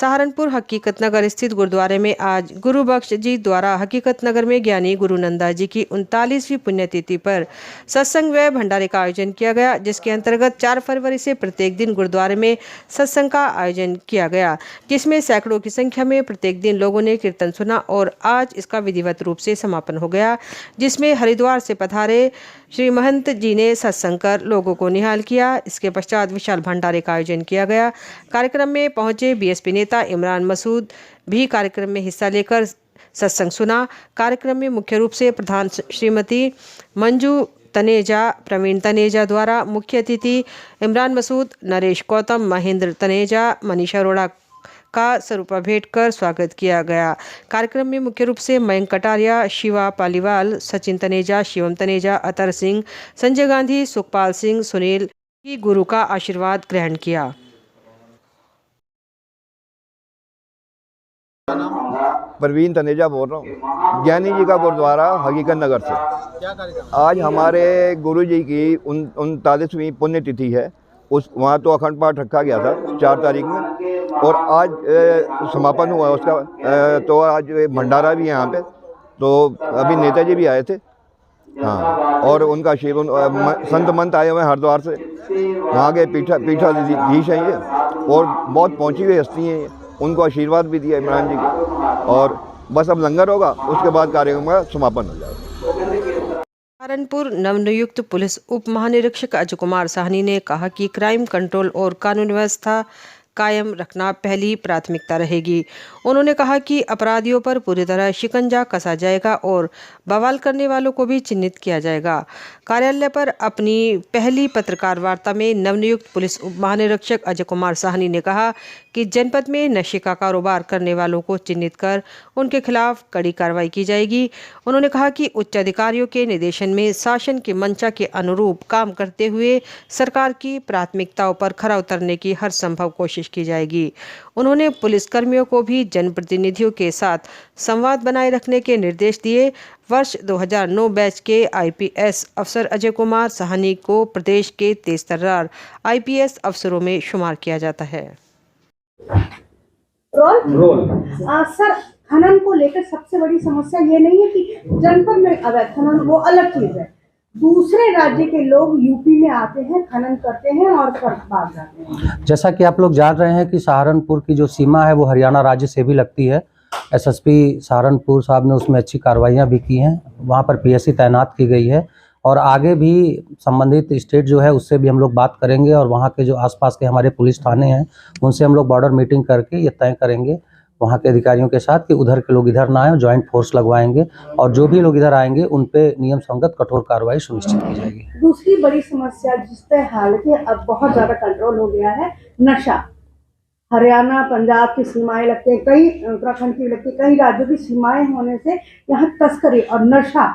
सहारनपुर हकीकत नगर स्थित गुरुद्वारे में आज गुरु बख्श जी द्वारा हकीकत नगर में ज्ञानी गुरु नंदा जी की 39वीं पुण्यतिथि पर सत्संग व भंडारे का आयोजन किया गया, जिसके अंतर्गत 4 फरवरी से प्रत्येक दिन गुरुद्वारे में सत्संग का आयोजन किया गया, जिसमें सैकड़ों की संख्या में प्रत्येक दिन लोगों ने कीर्तन सुना और आज इसका विधिवत रूप से समापन हो गया, जिसमें हरिद्वार से पधारे श्री महंत जी ने सत्संग कर लोगों को निहाल किया। इसके पश्चात विशाल भंडारे का आयोजन किया गया। कार्यक्रम में पहुंचे बीएसपी नेता इमरान मसूद भी कार्यक्रम में हिस्सा लेकर सत्संग सुना। कार्यक्रम में मुख्य रूप से प्रधान श्रीमती मंजू तनेजा, प्रवीण तनेजा द्वारा मुख्य अतिथि इमरान मसूद, नरेश गौतम, महेंद्र तनेजा, मनीषा अरोड़ा का स्वरूपा भेंट कर स्वागत किया गया। कार्यक्रम में मुख्य रूप से मयंक कटारिया, शिवा पालीवाल, सचिन तनेजा, शिवम तनेजा, अतर सिंह, संजय गांधी, सुखपाल सिंह, सुनील की गुरु का आशीर्वाद ग्रहण किया। प्रवीण तनेजा बोल रहा हूँ, ज्ञानी जी का गुरुद्वारा हकीकत नगर से। क्या कार्यक्रम? आज हमारे गुरु जी की 39वीं पुण्यतिथि है। वहाँ तो अखंड पाठ रखा गया था 4 तारीख में और आज समापन हुआ उसका। तो आज भंडारा भी है यहाँ पे, तो अभी नेताजी भी आए थे। हाँ, और उनका संत मंत आए हुए हैं हरिद्वार से, वहाँ के पीठाधीश हैं ये और बहुत पहुँची हुई हस्ती हैं, उनको आशीर्वाद भी दिया इमरान जी को। और बस अब लंगर होगा, उसके बाद कार्यक्रम का समापन हो जाएगा। सहारनपुर नवनियुक्त पुलिस उप महानिरीक्षक अजय कुमार साहनी ने कहा कि क्राइम कंट्रोल और कानून व्यवस्था कायम रखना पहली प्राथमिकता रहेगी। उन्होंने कहा कि अपराधियों पर पूरी तरह शिकंजा कसा जाएगा और बवाल करने वालों को भी चिन्हित किया जाएगा। कार्यालय पर अपनी पहली पत्रकार वार्ता में नवनियुक्त पुलिस उप महानिरीक्षक अजय कुमार साहनी ने कहा कि जनपद में नशे का कारोबार करने वालों को चिन्हित कर उनके खिलाफ कड़ी कार्रवाई की जाएगी। उन्होंने कहा कि उच्च अधिकारियों के निर्देशन में शासन की मंशा के अनुरूप काम करते हुए सरकार की प्राथमिकताओं पर खरा उतरने की हर संभव कोशिश की जाएगी। उन्होंने पुलिसकर्मियों को भी जनप्रतिनिधियों के साथ संवाद बनाए रखने के निर्देश दिए। वर्ष 2009 बैच के आईपीएस अफसर अजय कुमार साहनी को प्रदेश के तेज-तर्रार आईपीएस अफसरों में शुमार किया जाता है। सर, खनन को लेकर सबसे बड़ी समस्या ये नहीं है कि जनपद में अवैध खनन, वो अलग चीज है। दूसरे राज्य के लोग यूपी में आते हैं, खनन करते हैं और भाग जाते हैं। जैसा कि आप लोग जान रहे हैं कि सहारनपुर की जो सीमा है वो हरियाणा राज्य से भी लगती है। एसएसपी सहारनपुर साहब ने उसमें अच्छी कार्रवाइयाँ भी की हैं। वहाँ पर पीएससी तैनात की गई है और आगे भी संबंधित स्टेट जो है उससे भी हम लोग बात करेंगे और वहाँ के जो आसपास के हमारे पुलिस थाने हैं उनसे हम लोग बॉर्डर मीटिंग करके ये तय करेंगे वहाँ के अधिकारियों के साथ कि उधर के लोग इधर ना आए, ज्वाइंट फोर्स लगवाएंगे और जो भी लोग इधर आएंगे उन पे नियम संगत कठोर कार्रवाई सुनिश्चित की जाएगी। दूसरी बड़ी समस्या जिस पे हालांकि अब बहुत ज्यादा कंट्रोल हो गया है, नशा। हरियाणा पंजाब की सीमाएं लगती है, कई उत्तराखंड की लगती है, कई राज्यों की सीमाएं होने से यहाँ तस्करी और नशा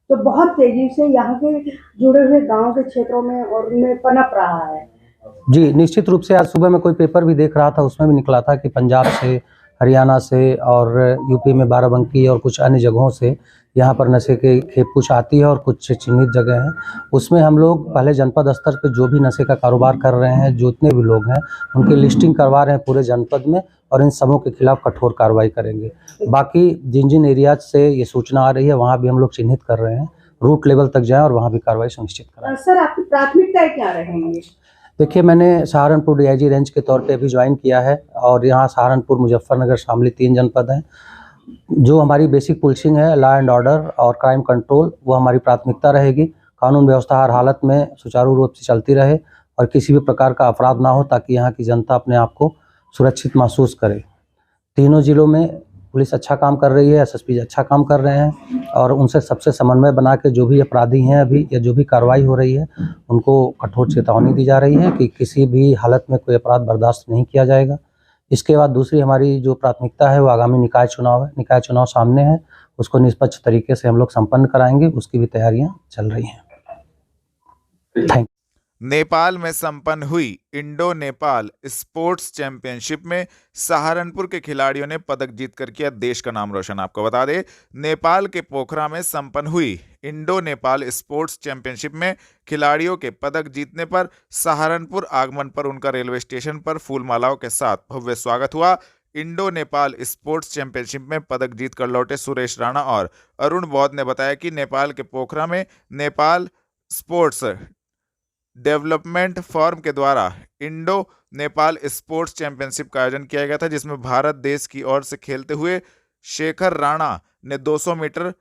तो बहुत तेजी से यहाँ के जुड़े हुए गाँव के क्षेत्रों में और उनमें पनप रहा है। जी, निश्चित रूप से आज सुबह में कोई पेपर भी देख रहा था, उसमें भी निकला था कि पंजाब से, हरियाणा से और यूपी में बाराबंकी और कुछ अन्य जगहों से यहाँ पर नशे के खेप कुछ आती है और कुछ चिन्हित जगह हैं। उसमें हम लोग पहले जनपद स्तर पे जो भी नशे का कारोबार कर रहे हैं, जितने भी लोग हैं उनकी लिस्टिंग करवा रहे हैं पूरे जनपद में और इन सबों के खिलाफ कठोर कार्रवाई करेंगे। बाकी जिन जिन एरियाज से ये सूचना आ रही है वहाँ भी हम लोग चिन्हित कर रहे हैं, रूट लेवल तक जाएँ और वहाँ भी कार्रवाई सुनिश्चित करें। सर, आपकी प्राथमिकताएं क्या रहेंगी? देखिए, मैंने सहारनपुर डीआईजी रेंज के तौर पे अभी ज्वाइन किया है और यहाँ सहारनपुर, मुजफ्फरनगर शामिल 3 जनपद हैं। जो हमारी बेसिक पुलिसिंग है, लॉ एंड ऑर्डर और क्राइम कंट्रोल, वो हमारी प्राथमिकता रहेगी। कानून व्यवस्था हर हालत में सुचारू रूप से चलती रहे और किसी भी प्रकार का अपराध ना हो ताकि यहाँ की जनता अपने आप को सुरक्षित महसूस करे। तीनों जिलों में पुलिस अच्छा काम कर रही है, एसएसपी अच्छा काम कर रहे हैं और उनसे सबसे समन्वय बना के जो भी अपराधी हैं अभी या जो भी कार्रवाई हो रही है उनको कठोर चेतावनी दी जा रही है कि किसी भी हालत में कोई अपराध बर्दाश्त नहीं किया जाएगा। इसके बाद दूसरी हमारी जो प्राथमिकता है वो आगामी निकाय चुनाव है। निकाय चुनाव सामने है, उसको निष्पक्ष तरीके से हम लोग संपन्न कराएंगे, उसकी भी तैयारियाँ चल रही हैं। Thank you. नेपाल में संपन्न हुई इंडो नेपाल स्पोर्ट्स चैंपियनशिप में सहारनपुर के खिलाड़ियों ने पदक जीतकर किया देश का नाम रोशन। आपको बता दें, नेपाल के पोखरा में संपन्न हुई इंडो नेपाल स्पोर्ट्स चैंपियनशिप में खिलाड़ियों के पदक जीतने पर सहारनपुर आगमन पर उनका रेलवे स्टेशन पर फूल मालाओं के साथ भव्य स्वागत हुआ। इंडो नेपाल स्पोर्ट्स चैंपियनशिप में पदक जीत कर लौटे सुरेश राणा और अरुण बौद्ध ने बताया कि नेपाल के पोखरा में नेपाल स्पोर्ट्स डेवलपमेंट फोरम के द्वारा इंडो नेपाल स्पोर्ट्स चैंपियनशिप का आयोजन किया गया था, जिसमें भारत देश की ओर से खेलते हुए शेखर राणा ने 200 मीटर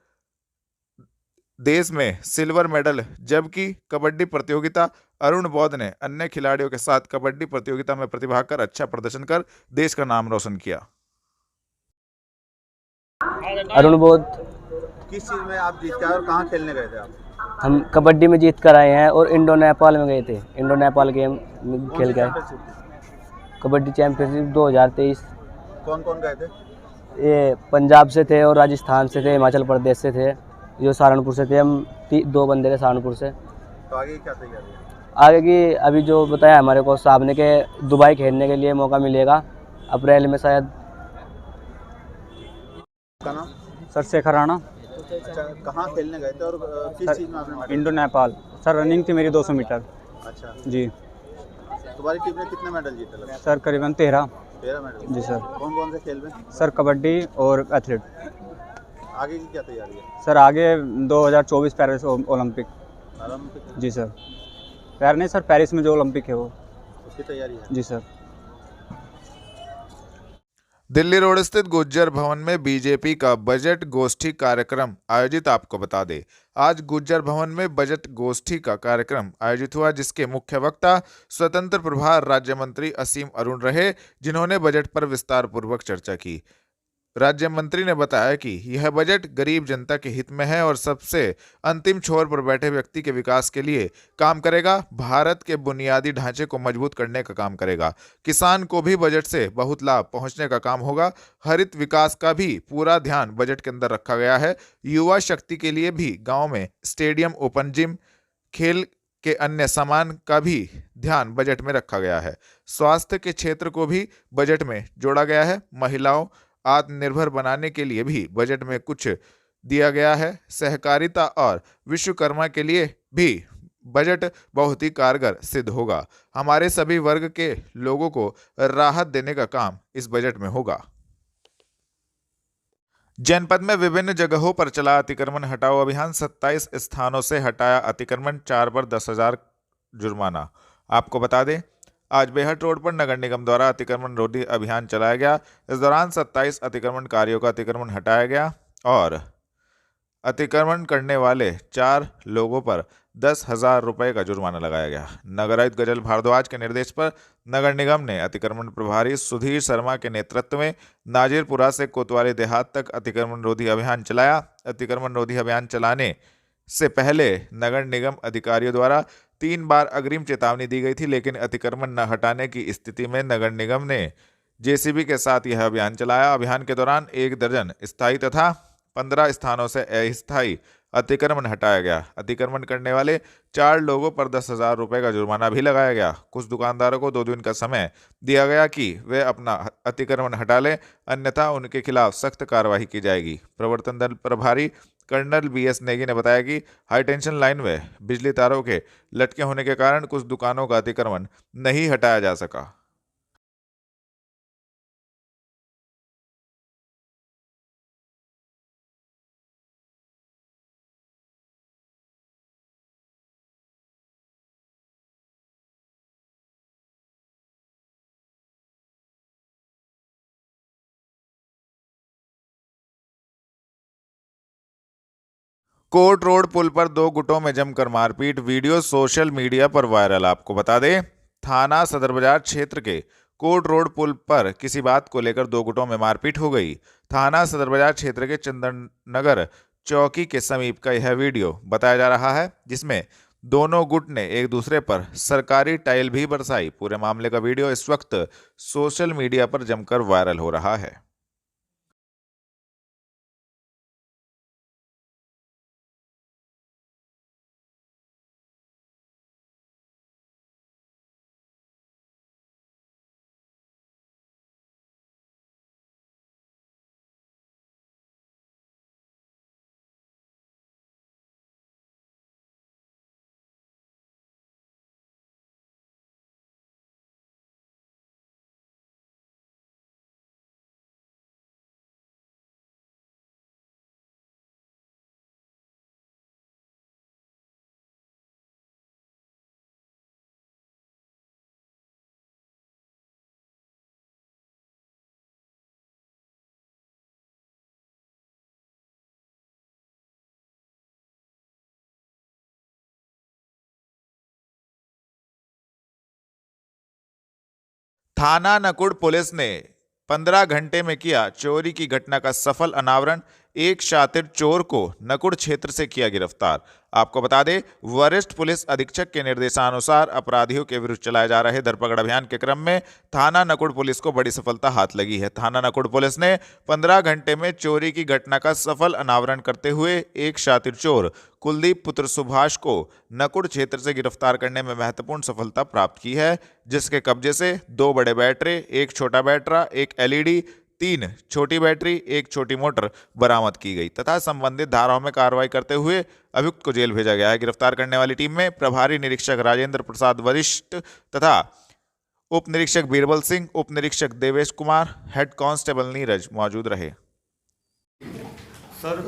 देश में सिल्वर मेडल, जबकि कबड्डी प्रतियोगिता अरुण बौद्ध ने अन्य खिलाड़ियों के साथ कबड्डी प्रतियोगिता में प्रतिभाग कर अच्छा प्रदर्शन कर देश का नाम रोशन किया। अरुण बोध। किस चीज़ में आप जीत के आए और कहाँ खेलने गए थे आप? हम कबड्डी में जीत कर आए हैं और इंडो नेपाल में गए थे। इंडो नेपाल गेम में खेल गए। कबड्डी चैंपियनशिप 2023। कौन कौन गए थे? ये पंजाब से थे और राजस्थान से थे, हिमाचल प्रदेश से थे, जो सहारनपुर से थे। हम 2 बंदे थे सहारनपुर से। तो आगे की क्या तैयारी है? आगे की अभी जो बताया हमारे को साहब ने कि दुबई खेलने के लिए मौका मिलेगा अप्रैल में शायद। का नाम? सर शेखर राणा। अच्छा, कहाँ खेलने गए थे और किस चीज़ में आपने medal? Indo Nepal. Sir running थी मेरी 200 मीटर। अच्छा, जी तुम्हारी टीम ने कितने मेडल जीते लगभग? सर करीबन 13। 13 मेडल। जी सर। कौन कौन से खेल में? सर कबड्डी और एथलीट। आगे की क्या तैयारी है? सर आगे 2024 पेरिस ओलंपिक। ओलंपिक? जी सर। पैर नहीं सर, पेरिस में जो ओलंपिक है वो। उसकी तैयारी है? जी सर। दिल्ली रोड स्थित गुज्जर भवन में बीजेपी का बजट गोष्ठी कार्यक्रम आयोजित। आपको बता दें, आज गुज्जर भवन में बजट गोष्ठी का कार्यक्रम आयोजित हुआ, जिसके मुख्य वक्ता स्वतंत्र प्रभार राज्य मंत्री असीम अरुण रहे, जिन्होंने बजट पर विस्तार पूर्वक चर्चा की। राज्य मंत्री ने बताया कि यह बजट गरीब जनता के हित में है और सबसे अंतिम छोर पर बैठे व्यक्ति के विकास के लिए काम करेगा। भारत के बुनियादी ढांचे को मजबूत करने का काम करेगा। किसान को भी बजट से बहुत लाभ पहुंचने का काम होगा। हरित विकास का भी पूरा ध्यान बजट के अंदर रखा गया है। युवा शक्ति के लिए भी गांव में स्टेडियम, ओपन जिम, खेल के अन्य सामान का भी ध्यान बजट में रखा गया है। स्वास्थ्य के क्षेत्र को भी बजट में जोड़ा गया है। महिलाओं आत्मनिर्भर बनाने के लिए भी बजट में कुछ दिया गया है। सहकारिता और विश्वकर्मा के लिए भी बजट बहुत ही कारगर सिद्ध होगा। हमारे सभी वर्ग के लोगों को राहत देने का काम इस बजट में होगा। जनपद में विभिन्न जगहों पर चला अतिक्रमण हटाओ अभियान। 27 स्थानों से हटाया अतिक्रमण, 4 पर 10,000 जुर्माना। आपको बता दें, आज बेहट रोड पर नगर निगम द्वारा अतिक्रमण रोधी अभियान चलाया गया। इस दौरान 27 अतिक्रमणकारियों का अतिक्रमण हटाया गया और अतिक्रमण करने वाले 4 लोगों पर 10,000 रुपये का जुर्माना लगाया गया। नगर आयुक्त गजल भारद्वाज के निर्देश पर नगर निगम ने अतिक्रमण प्रभारी सुधीर शर्मा के नेतृत्व में नाजिरपुरा से कोतवाली देहात तक अतिक्रमण रोधी अभियान चलाया। अतिक्रमण रोधी अभियान चलाने से पहले नगर निगम अधिकारियों द्वारा 3 बार अग्रिम चेतावनी दी गई थी, लेकिन अतिक्रमण न हटाने की स्थिति में नगर निगम ने जेसीबी के साथ यह अभियान चलाया। अभियान के दौरान 1 दर्जन स्थायी तथा 15 स्थानों से अस्थायी अतिक्रमण हटाया गया। अतिक्रमण करने वाले 4 लोगों पर 10,000 रुपये का जुर्माना भी लगाया गया। कुछ दुकानदारों को 2 दिन का समय दिया गया कि वे अपना अतिक्रमण हटा लें, अन्यथा उनके खिलाफ सख्त कार्रवाई की जाएगी। प्रवर्तन दल प्रभारी कर्नल BS नेगी ने बताया कि हाई टेंशन लाइन में बिजली तारों के लटके होने के कारण कुछ दुकानों का अतिक्रमण नहीं हटाया जा सका। कोर्ट रोड पुल पर 2 गुटों में जमकर मारपीट, वीडियो सोशल मीडिया पर वायरल। आपको बता दें, थाना सदर बाजार क्षेत्र के कोर्ट रोड पुल पर किसी बात को लेकर 2 गुटों में मारपीट हो गई। थाना सदर बाजार क्षेत्र के चंदन नगर चौकी के समीप का यह वीडियो बताया जा रहा है, जिसमें दोनों गुट ने एक दूसरे पर सरकारी टाइल भी बरसाई। पूरे मामले का वीडियो इस वक्त सोशल मीडिया पर जमकर वायरल हो रहा है। थाना नकुड़ पुलिस ने 15 घंटे में किया चोरी की घटना का सफल अनावरण। एक शातिर चोर को नकुड़ क्षेत्र से किया गिरफ्तार। आपको बता दें, वरिष्ठ पुलिस अधीक्षक के निर्देशानुसार अपराधियों के विरुद्ध चलाए जा रहे धरपकड़ अभियान के क्रम में थाना नकुड़ पुलिस को बड़ी सफलता हाथ लगी है। थाना नकुड़ पुलिस ने 15 घंटे में चोरी की घटना का सफल अनावरण करते हुए एक शातिर चोर कुलदीप पुत्र सुभाष को नकुड़ क्षेत्र से गिरफ्तार करने में महत्वपूर्ण सफलता प्राप्त की है, जिसके कब्जे से 2 बड़े बैटरे, एक छोटा बैटरा, एक एलईडी, 3 छोटी बैटरी, एक छोटी मोटर बरामद की गई तथा संबंधित धाराओं में कार्रवाई करते हुए अभियुक्त को जेल भेजा गया है। गिरफ्तार करने वाली टीम में प्रभारी निरीक्षक राजेंद्र प्रसाद वरिष्ठ तथा उप निरीक्षक बीरबल सिंह, उप निरीक्षक देवेश कुमार, हेड कांस्टेबल नीरज मौजूद रहे। सर,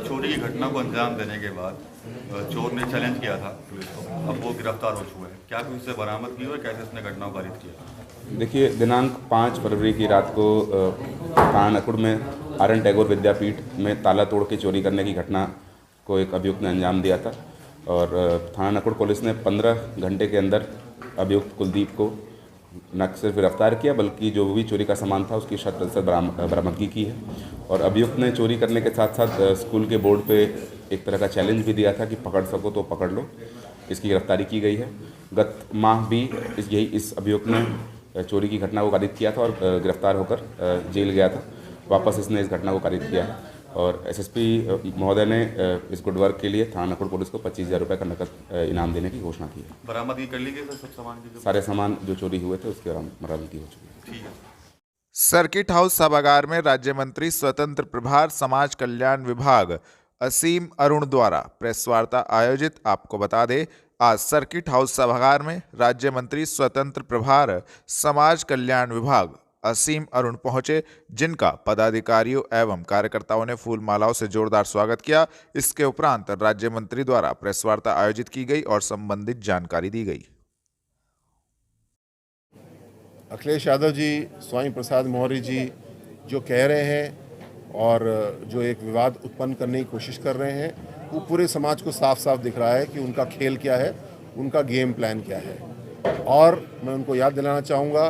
चोरी की घटना को अंजाम देने के बाद चोर ने चैलेंज किया था पुलिस को, अब वो गिरफ्तार हो चुका है। क्या कुछ उससे बरामद की और कैसे उसने घटना को पारित किया? देखिए, दिनांक 5 फरवरी की रात को थाना नकुड़ में आर एन टैगोर विद्यापीठ में ताला तोड़ के चोरी करने की घटना को एक अभियुक्त ने अंजाम दिया था और थाना नकुड़ पुलिस ने 15 घंटे के अंदर अभियुक्त कुलदीप को न सिर्फ गिरफ्तार किया बल्कि जो भी चोरी का सामान था उसकी 100% बरामदगी की है। और अभियुक्त ने चोरी करने के साथ साथ स्कूल के बोर्ड पे एक तरह का चैलेंज भी दिया था कि पकड़ सको तो पकड़ लो। इसकी गिरफ्तारी की गई है। गत माह भी इस अभियुक्त ने चोरी की घटना को कारित किया था और गिरफ्तार होकर जेल गया था। वापस इसने इस घटना को कारित किया है और एसएसपी महोदय ने इस गुड वर्क के लिए थाना नकुड़ पुलिस को 25,000 रुपये का नकद इनाम देने की घोषणा की है। बरामदगी कर ली गई सर सब सामान की? सारे सामान जो चोरी हुए थे उसकी बरामदगी हो चुकी है। ठीक है। सर्किट हाउस सभागार में राज्य मंत्री स्वतंत्र प्रभार समाज कल्याण विभाग असीम अरुण द्वारा प्रेस वार्ता आयोजित। आपको बता दें, आज सर्किट हाउस सभागार में राज्य मंत्री स्वतंत्र प्रभार समाज कल्याण विभाग असीम अरुण पहुंचे, जिनका पदाधिकारियों एवं कार्यकर्ताओं ने फूल मालाओं से जोरदार स्वागत किया। इसके उपरांत राज्य मंत्री द्वारा प्रेस वार्ता आयोजित की गई और संबंधित जानकारी दी गई। अखिलेश यादव जी, स्वामी प्रसाद मौर्य जी जो कह रहे हैं और जो एक विवाद उत्पन्न करने की कोशिश कर रहे हैं, वो पूरे समाज को साफ साफ दिख रहा है कि उनका खेल क्या है, उनका गेम प्लान क्या है। और मैं उनको याद दिलाना चाहूँगा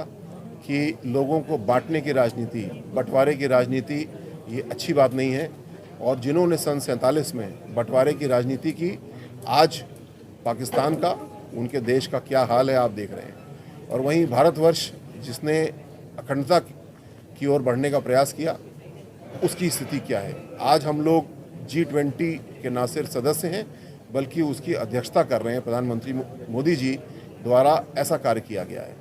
कि लोगों को बांटने की राजनीति, बंटवारे की राजनीति ये अच्छी बात नहीं है। और जिन्होंने सन 47 में बंटवारे की राजनीति की, आज पाकिस्तान का, उनके देश का क्या हाल है आप देख रहे हैं। और वहीं भारतवर्ष जिसने अखंडता की ओर बढ़ने का प्रयास किया, उसकी स्थिति क्या है। आज हम लोग G20 के ना सिर्फ सदस्य हैं बल्कि उसकी अध्यक्षता कर रहे हैं। प्रधानमंत्री मोदी जी द्वारा ऐसा कार्य किया गया है।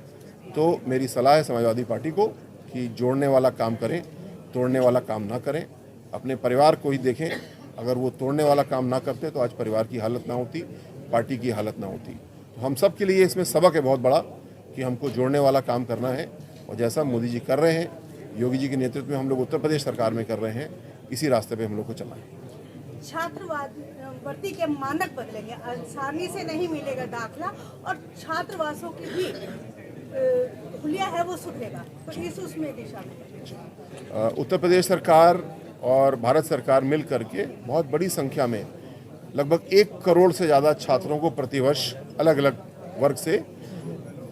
तो मेरी सलाह है समाजवादी पार्टी को कि जोड़ने वाला काम करें, तोड़ने वाला काम ना करें। अपने परिवार को ही देखें, अगर वो तोड़ने वाला काम ना करते तो आज परिवार की हालत ना होती, पार्टी की हालत ना होती। तो हम सब के लिए इसमें सबक है बहुत बड़ा कि हमको जोड़ने वाला काम करना है। और जैसा मोदी जी कर रहे हैं, योगी जी के नेतृत्व में हम लोग उत्तर प्रदेश सरकार में कर रहे हैं, इसी रास्ते पे हम लोग को चलना है। छात्रवृत्ति के मानक बदलेंगे, आसानी से नहीं मिलेगा दाखला और छात्रवासों की भी हुलिया है वो सुधरेगा। तो इस उसमें दिशा में उत्तर प्रदेश सरकार और भारत सरकार मिल करके बहुत बड़ी संख्या में लगभग 1 करोड़ से ज़्यादा छात्रों को प्रतिवर्ष अलग अलग वर्ग से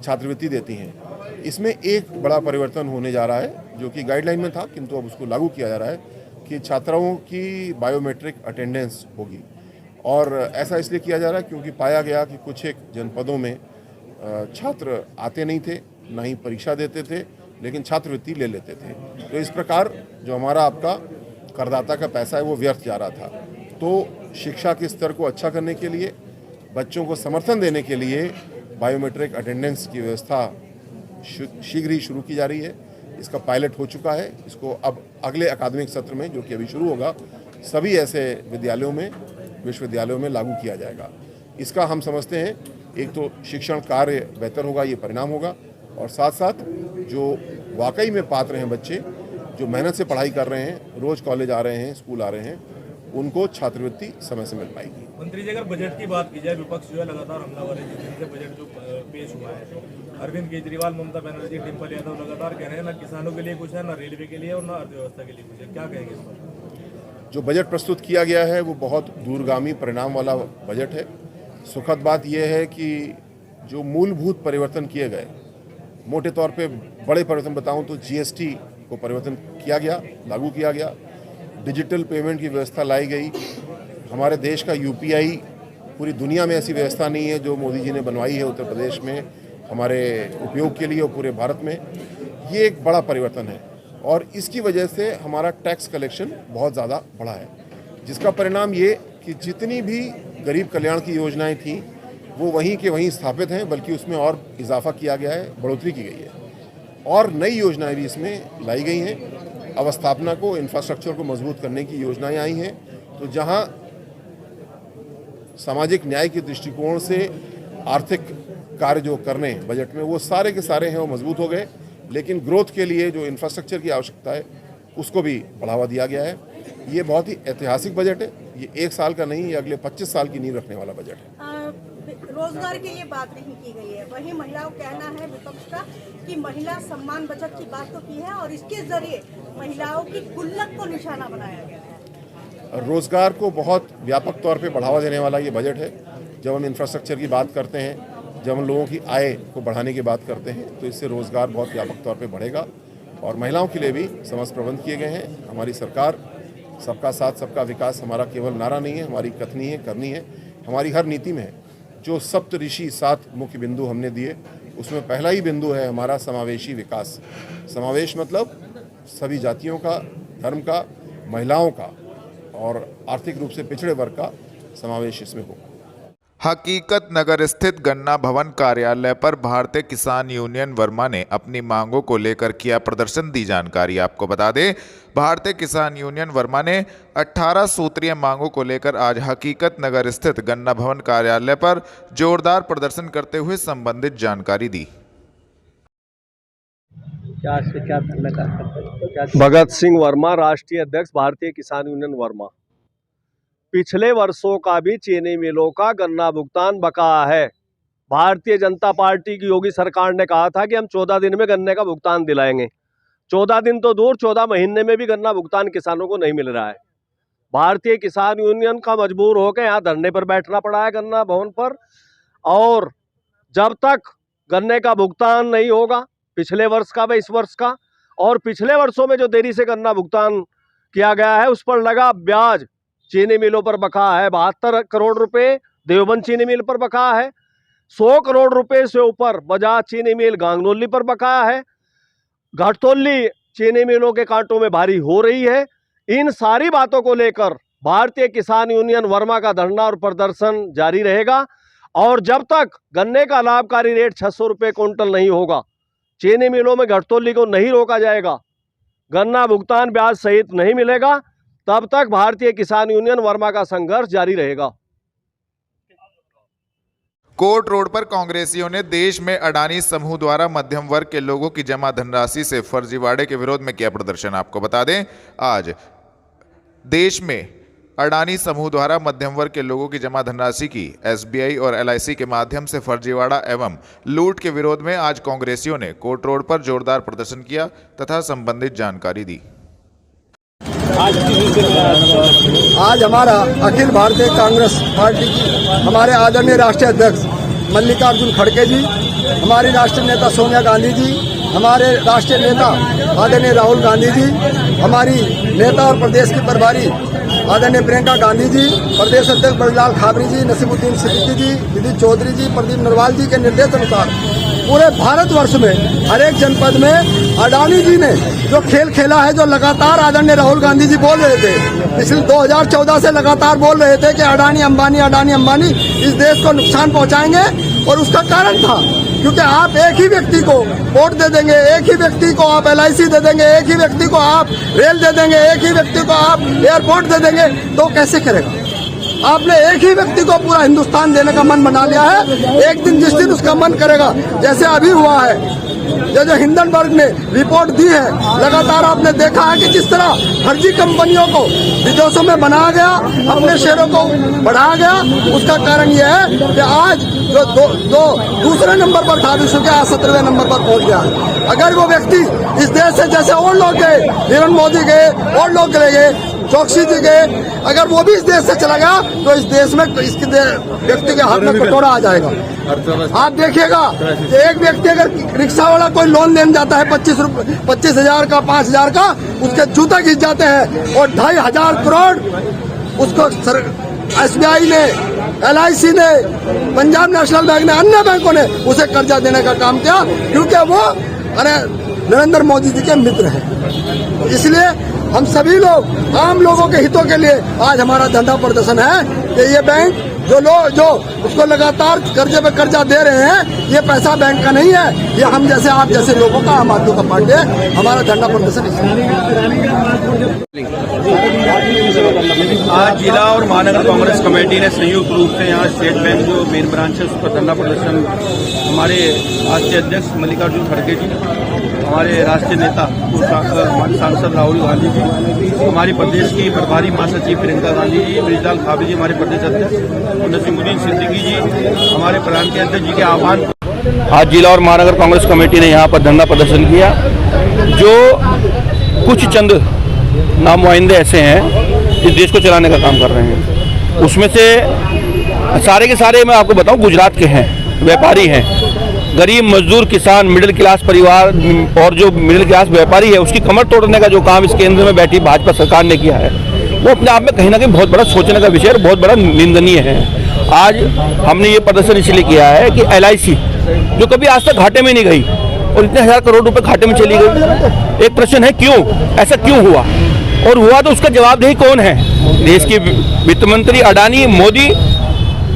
छात्रवृत्ति देती हैं। इसमें एक बड़ा परिवर्तन होने जा रहा है जो कि गाइडलाइन में था, किंतु अब उसको लागू किया जा रहा है कि छात्राओं की बायोमेट्रिक अटेंडेंस होगी। और ऐसा इसलिए किया जा रहा है क्योंकि पाया गया कि कुछ एक जनपदों में छात्र आते नहीं थे, ना ही परीक्षा देते थे, लेकिन छात्रवृत्ति ले लेते थे। तो इस प्रकार जो हमारा आपका करदाता का पैसा है वो व्यर्थ जा रहा था। तो शिक्षा के स्तर को अच्छा करने के लिए, बच्चों को समर्थन देने के लिए बायोमेट्रिक अटेंडेंस की व्यवस्था शीघ्र ही शुरू की जा रही है। इसका पायलट हो चुका है। इसको अब अगले अकादमिक सत्र में, जो कि अभी शुरू होगा, सभी ऐसे विद्यालयों में, विश्वविद्यालयों में लागू किया जाएगा। इसका हम समझते हैं एक तो शिक्षण कार्य बेहतर होगा, ये परिणाम होगा, और साथ साथ जो वाकई में पात्र हैं बच्चे, जो मेहनत से पढ़ाई कर रहे हैं, रोज़ कॉलेज आ रहे हैं, स्कूल आ रहे हैं, उनको छात्रवृत्ति समय से मिल पाएगी। मंत्री जी, अगर बजट की बात की जाए, विपक्ष जो है लगातार हमलावर है। जिस दिन से बजट जो पेश हुआ है, अरविंद केजरीवाल, ममता बनर्जी, डिम्पल यादव लगातार कह रहे हैं ना किसानों के लिए कुछ है, ना रेलवे के लिए और ना अर्थव्यवस्था के लिए कुछ है। क्या कहेंगे इस पर? जो बजट प्रस्तुत किया गया है वो बहुत दूरगामी परिणाम वाला बजट है। सुखद बात यह है कि जो मूलभूत परिवर्तन किए गए मोटे तौर पे बड़े परिवर्तन बताऊं तो जीएसटी को परिवर्तन किया गया, लागू किया गया, डिजिटल पेमेंट की व्यवस्था लाई गई। हमारे देश का यूपीआई, पूरी दुनिया में ऐसी व्यवस्था नहीं है जो मोदी जी ने बनवाई है उत्तर प्रदेश में हमारे उपयोग के लिए और पूरे भारत में। ये एक बड़ा परिवर्तन है और इसकी वजह से हमारा टैक्स कलेक्शन बहुत ज़्यादा बढ़ा है, जिसका परिणाम ये कि जितनी भी गरीब कल्याण की योजनाएं थीं वो वहीं के वहीं स्थापित हैं, बल्कि उसमें और इजाफा किया गया है, बढ़ोतरी की गई है और नई योजनाएं भी इसमें लाई गई हैं। अवस्थापना को, इंफ्रास्ट्रक्चर को मजबूत करने की योजनाएं आई हैं। तो जहां सामाजिक न्याय के दृष्टिकोण से आर्थिक कार्य जो करने बजट में वो सारे के सारे हैं वो मजबूत हो गए, लेकिन ग्रोथ के लिए जो इंफ्रास्ट्रक्चर की आवश्यकता है उसको भी बढ़ावा दिया गया है। ये बहुत ही ऐतिहासिक बजट है, ये 1 साल का नहीं, ये अगले 25 साल की नींव रखने वाला बजट है। रोजगार के लिए बात नहीं की गई है, वहीं महिलाओं का कहना है विपक्ष का कि महिला सम्मान बचत की बात तो की है और इसके जरिए महिलाओं की गुल्लक को निशाना बनाया गया है। रोजगार को बहुत व्यापक तौर पे बढ़ावा देने वाला ये बजट है। जब हम इंफ्रास्ट्रक्चर की बात करते हैं, जब हम लोगों की आय को बढ़ाने की बात करते हैं, तो इससे रोजगार बहुत व्यापक तौर पे बढ़ेगा और महिलाओं के लिए भी समस्त प्रबंध किए गए हैं। हमारी सरकार सबका साथ सबका विकास हमारा केवल नारा नहीं है, हमारी कथनी है, करनी है। हमारी हर नीति में जो सप्तऋषि 7 मुख्य बिंदु हमने दिए, उसमें पहला ही बिंदु है हमारा समावेशी विकास। समावेश मतलब सभी जातियों का, धर्म का, महिलाओं का और आर्थिक रूप से पिछड़े वर्ग का समावेश इसमें हो। हकीकत नगर स्थित गन्ना भवन कार्यालय पर भारतीय किसान यूनियन वर्मा ने अपनी मांगों को लेकर किया प्रदर्शन, दी जानकारी। आपको बता दें, भारतीय किसान यूनियन वर्मा ने 18 सूत्रीय मांगों को लेकर आज हकीकत नगर स्थित गन्ना भवन कार्यालय पर जोरदार प्रदर्शन करते हुए संबंधित जानकारी दी। भगत सिंह वर्मा, राष्ट्रीय अध्यक्ष भारतीय किसान यूनियन वर्मा। पिछले वर्षों का भी चीनी मिलों का गन्ना भुगतान बकाया है। भारतीय जनता पार्टी की योगी सरकार ने कहा था कि हम 14 दिन में गन्ने का भुगतान दिलाएंगे। 14 दिन तो दूर, 14 महीने में भी गन्ना भुगतान किसानों को नहीं मिल रहा है। भारतीय किसान यूनियन का मजबूर होकर यहाँ धरने पर बैठना पड़ा है गन्ना भवन पर। और जब तक गन्ने का भुगतान नहीं होगा, पिछले वर्ष का व इस वर्ष का, और पिछले वर्षों में जो देरी से गन्ना भुगतान किया गया है उस पर लगा ब्याज चीनी मिलों पर बकाया है। 72 करोड़ रुपए देवबंद चीनी मिल पर बकाया है। 100 करोड़ रुपए से ऊपर बजाज चीनी मिल गांगनोली पर बकाया है। घटतोली चीनी मिलों के कांटों में भारी हो रही है। इन सारी बातों को लेकर भारतीय किसान यूनियन वर्मा का धरना और प्रदर्शन जारी रहेगा और जब तक गन्ने का लाभकारी रेट 600 रुपये क्विंटल नहीं होगा, चीनी मिलों में घटतोली को नहीं रोका जाएगा, गन्ना भुगतान ब्याज सहित नहीं मिलेगा, तब तक भारतीय किसान यूनियन वर्मा का संघर्ष जारी रहेगा। कोर्ट रोड पर कांग्रेसियों ने देश में अडानी समूह द्वारा मध्यम वर्ग के लोगों की जमा धनराशि से फर्जीवाड़े के विरोध में किया प्रदर्शन। आपको बता दें, आज देश में अडानी समूह द्वारा मध्यम वर्ग के लोगों की जमा धनराशि की एसबीआई और एलआईसी के माध्यम से फर्जीवाड़ा एवं लूट के विरोध में आज कांग्रेसियों ने कोर्ट रोड पर जोरदार प्रदर्शन किया तथा संबंधित जानकारी दी। आज हमारा अखिल भारतीय कांग्रेस पार्टी की हमारे आदरणीय राष्ट्रीय अध्यक्ष मल्लिकार्जुन खड़गे जी, हमारी राष्ट्रीय नेता सोनिया गांधी जी, हमारे राष्ट्रीय नेता आदरणीय राहुल गांधी जी, हमारी नेता और प्रदेश की प्रभारी आदरणीय प्रियंका गांधी जी, प्रदेश अध्यक्ष बड़ीलाल खाबरी जी, नसीमुद्दीन सिद्दीकी जी, विदित चौधरी जी, प्रदीप नरवाल जी के निर्देश अनुसार पूरे भारतवर्ष में हर एक जनपद में अडानी जी ने जो खेल खेला है, जो लगातार आदरणीय राहुल गांधी जी बोल रहे थे, पिछले 2014 से लगातार बोल रहे थे कि अडानी अंबानी इस देश को नुकसान पहुंचाएंगे। और उसका कारण था क्योंकि आप एक ही व्यक्ति को वोट दे देंगे, एक ही व्यक्ति को आप एलआईसी दे देंगे, एक ही व्यक्ति को आप रेल दे देंगे, एक ही व्यक्ति को आप एयरपोर्ट दे देंगे, तो कैसे करेगा? आपने एक ही व्यक्ति को पूरा हिंदुस्तान देने का मन बना लिया है। एक दिन जिस दिन उसका मन करेगा, जैसे अभी हुआ है, जो हिंडनबर्ग ने रिपोर्ट दी है, लगातार आपने देखा है कि किस तरह फर्जी कंपनियों को विदेशों में बनाया गया, अपने शेयरों को बढ़ाया गया। उसका कारण यह है कि आज जो दूसरे नंबर पर था विश्व के, आज 17वें नंबर पर पहुंच गया। अगर वो व्यक्ति इस देश से जैसे और लोग गए, नरेंद्र मोदी गए और लोग चले गए, चौकसी जी गए, अगर वो भी इस देश से चला गया तो इस देश में इसके व्यक्ति के हाथ में कटोरा आ जाएगा। आप देखिएगा कि एक व्यक्ति अगर रिक्शा वाला कोई लोन देने जाता है 25,000 का 5,000 का, उसके जूता घिस जाते हैं और 2,500 करोड़ उसको SBI ने, LIC ने, पंजाब नेशनल बैंक ने, अन्य बैंकों ने उसे कर्जा देने का काम किया, क्योंकि वो नरेंद्र मोदी जी के मित्र हैं। तो इसलिए हम सभी लोग आम लोगों के हितों के लिए आज हमारा धरना प्रदर्शन है कि ये बैंक जो उसको लगातार कर्जे पे कर्जा दे रहे हैं, ये पैसा बैंक का नहीं है, ये हम जैसे आप जैसे लोगों का, आम आदमी का पार्टी है। हमारा धरना प्रदर्शन आज जिला और महानगर कांग्रेस कमेटी ने संयुक्त रूप से यहाँ स्टेट बैंक जो मेन ब्रांच है उस पर धरना प्रदर्शन हमारे राष्ट्रीय अध्यक्ष मल्लिकार्जुन खड़गे जी, हमारे राष्ट्रीय नेता हमारे सांसद राहुल गांधी जी, हमारी प्रदेश की प्रभारी महासचिव प्रियंका गांधी जी, ब्रिजलाल खाबी जी हमारे प्रदेश अध्यक्ष, नसीमुद्दीन सिद्दीकी जी हमारे प्रधान के अध्यक्ष जी के आह्वान। आज जिला और महानगर कांग्रेस कमेटी ने यहाँ पर धरना प्रदर्शन किया। जो कुछ चंद नामुआइंदे ऐसे हैं जो देश को चलाने का काम कर रहे हैं, उसमें से सारे के सारे मैं आपको बताऊं गुजरात के हैं, व्यापारी हैं, गरीब मजदूर किसान मिडिल क्लास परिवार और जो मिडिल क्लास व्यापारी है उसकी कमर तोड़ने का जो काम इस केंद्र में बैठी भाजपा सरकार ने किया है, वो अपने आप में कहीं ना कहीं बहुत बड़ा सोचने का विषय और बहुत बड़ा निंदनीय है। आज हमने ये प्रदर्शन इसलिए किया है कि LIC जो कभी आज तक घाटे में नहीं गई और इतने 1,000 करोड़ रुपए घाटे में चली गई, एक प्रश्न है क्यों, ऐसा क्यों हुआ, और हुआ तो उसका जवाबदेही कौन है? देश के वित्त मंत्री अडानी, मोदी,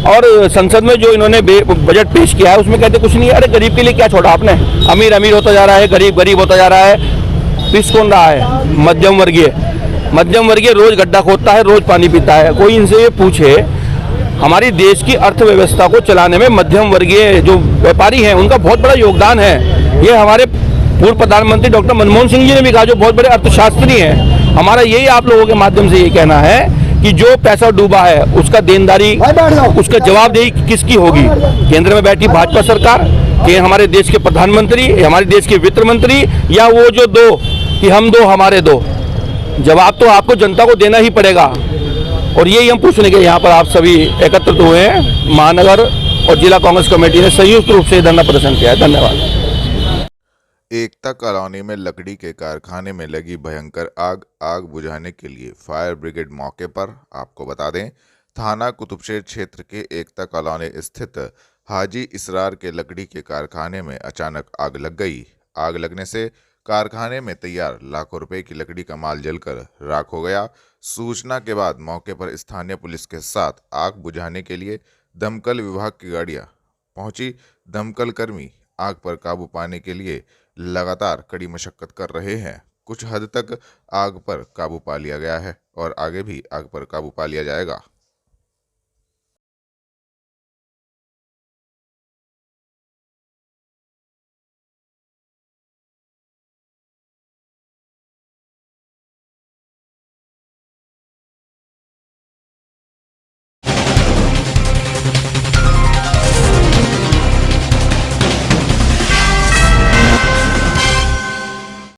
और संसद में जो इन्होंने बजट पेश किया है उसमें कहते कुछ नहीं है। अरे गरीब के लिए क्या छोड़ा आपने? अमीर अमीर होता जा रहा है, गरीब गरीब होता जा रहा है, पिस कौन रहा है? मध्यम वर्गीय रोज गड्ढा खोदता है, रोज पानी पीता है। कोई इनसे ये पूछे हमारी देश की अर्थव्यवस्था को चलाने में मध्यम वर्गीय जो व्यापारी हैं उनका बहुत बड़ा योगदान है। ये हमारे पूर्व प्रधानमंत्री डॉक्टर मनमोहन सिंह जी ने भी कहा, जो बहुत बड़े अर्थशास्त्री हैं। हमारा यही आप लोगों के माध्यम से ये कहना है कि जो पैसा डूबा है उसका देनदारी, उसका जवाबदेही किसकी होगी? केंद्र में बैठी भाजपा सरकार, कि हमारे देश के प्रधानमंत्री, हमारे देश के वित्त मंत्री, या वो जो दो कि हम दो हमारे दो? जवाब तो आपको जनता को देना ही पड़ेगा। और यही हम पूछने के यहाँ पर आप सभी एकत्रित हुए हैं। महानगर और जिला कांग्रेस कमेटी ने संयुक्त रूप से धरना प्रदर्शन किया है। धन्यवाद। एकता कॉलोनी में लकड़ी के कारखाने में लगी भयंकर आग बुझाने के लिए फायर ब्रिगेड मौके पर। आपको बता दें, थाना कुतुबशेर क्षेत्र के एकता कॉलोनी स्थित हाजी इसरार के लकड़ी के कारखाने में अचानक आग लग गई। आग लगने से कारखाने में तैयार लाखों रुपए की लकड़ी का माल जलकर राख हो गया। सूचना के बाद मौके पर स्थानीय पुलिस के साथ आग बुझाने के लिए दमकल विभाग की गाड़ियां पहुंची। दमकल कर्मी आग पर काबू पाने के लिए लगातार कड़ी मशक्कत कर रहे हैं। कुछ हद तक आग पर काबू पा लिया गया है और आगे भी आग पर काबू पा लिया जाएगा।